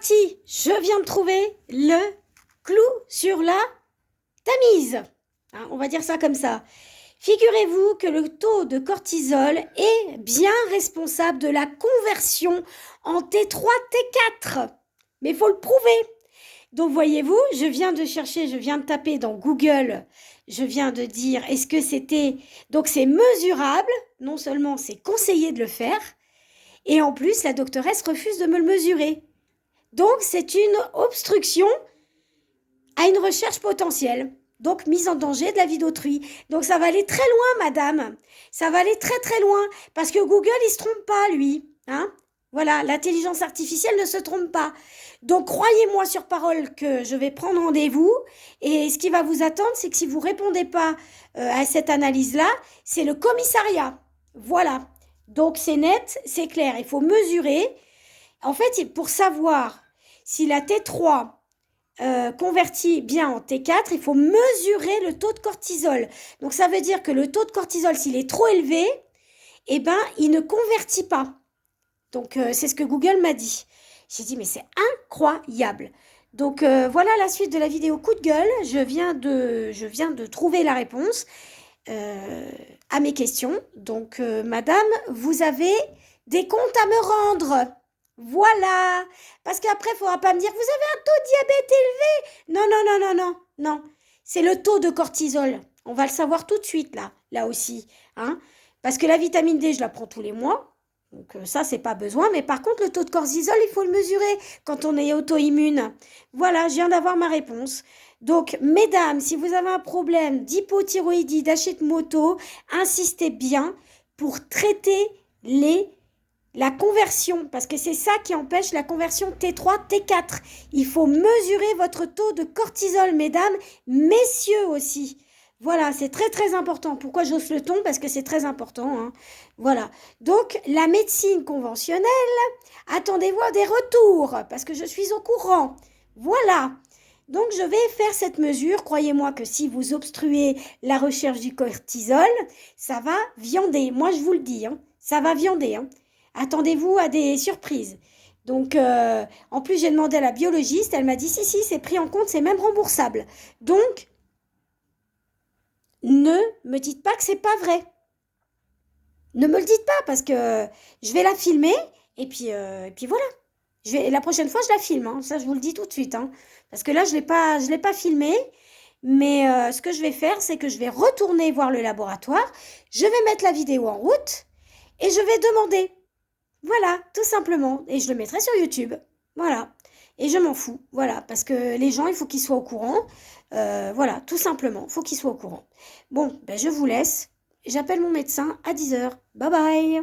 parti, je viens de trouver le clou sur la tamise. Hein, on va dire ça comme ça. Figurez-vous que le taux de cortisol est bien responsable de la conversion en T3, T4. Mais il faut le prouver. Donc voyez-vous, je viens de chercher, je viens de taper dans Google, je viens de dire est-ce que c'était... Donc c'est mesurable, non seulement c'est conseillé de le faire, et en plus la doctoresse refuse de me le mesurer. Donc c'est une obstruction à une recherche potentielle. Donc mise en danger de la vie d'autrui. Donc ça va aller très loin, madame. Ça va aller très très loin. Parce que Google, il se trompe pas, lui. Hein? Voilà, l'intelligence artificielle ne se trompe pas. Donc croyez-moi sur parole que je vais prendre rendez-vous. Et ce qui va vous attendre, c'est que si vous répondez pas à cette analyse-là, c'est le commissariat. Voilà. Donc c'est net, c'est clair. Il faut mesurer. En fait, pour savoir si la T3 convertit bien en T4, il faut mesurer le taux de cortisol. Donc ça veut dire que le taux de cortisol, s'il est trop élevé, eh ben, il ne convertit pas. Donc c'est ce que Google m'a dit. J'ai dit mais c'est incroyable. Donc voilà la suite de la vidéo coup de gueule. Je viens de trouver la réponse à mes questions. Donc madame, vous avez des comptes à me rendre. Voilà. Parce qu'après, il ne faudra pas me dire, vous avez un taux de diabète élevé. Non, non, non, non, non, non. C'est le taux de cortisol. On va le savoir tout de suite, là aussi. Hein. Parce que la vitamine D, je la prends tous les mois. Donc ça, c'est pas besoin. Mais par contre, le taux de cortisol, il faut le mesurer quand on est auto-immune. Voilà, je viens d'avoir ma réponse. Donc, mesdames, si vous avez un problème d'hypothyroïdie, d'Hashimoto, insistez bien pour traiter la conversion, parce que c'est ça qui empêche la conversion T3, T4. Il faut mesurer votre taux de cortisol, mesdames, messieurs aussi. Voilà, c'est très très important. Pourquoi j'ose le ton? Parce que c'est très important. Hein. Voilà. Donc, la médecine conventionnelle, attendez-vous à des retours, parce que je suis au courant. Voilà. Donc, je vais faire cette mesure. Croyez-moi que si vous obstruez la recherche du cortisol, ça va viander. Moi, je vous le dis. Hein. Ça va viander. Hein. Attendez-vous à des surprises. Donc, en plus, j'ai demandé à la biologiste. Elle m'a dit, si, c'est pris en compte, c'est même remboursable. Donc, ne me dites pas que c'est pas vrai. Ne me le dites pas parce que je vais la filmer et puis voilà. La prochaine fois, je la filme. Hein. Ça, je vous le dis tout de suite. Hein. Parce que là, je l'ai pas filmé. Mais ce que je vais faire, c'est que je vais retourner voir le laboratoire. Je vais mettre la vidéo en route et je vais demander. Voilà, tout simplement. Et je le mettrai sur YouTube. Voilà. Et je m'en fous. Voilà. Parce que les gens, il faut qu'ils soient au courant. Voilà, tout simplement. Il faut qu'ils soient au courant. Bon, ben je vous laisse. J'appelle mon médecin à 10h. Bye bye.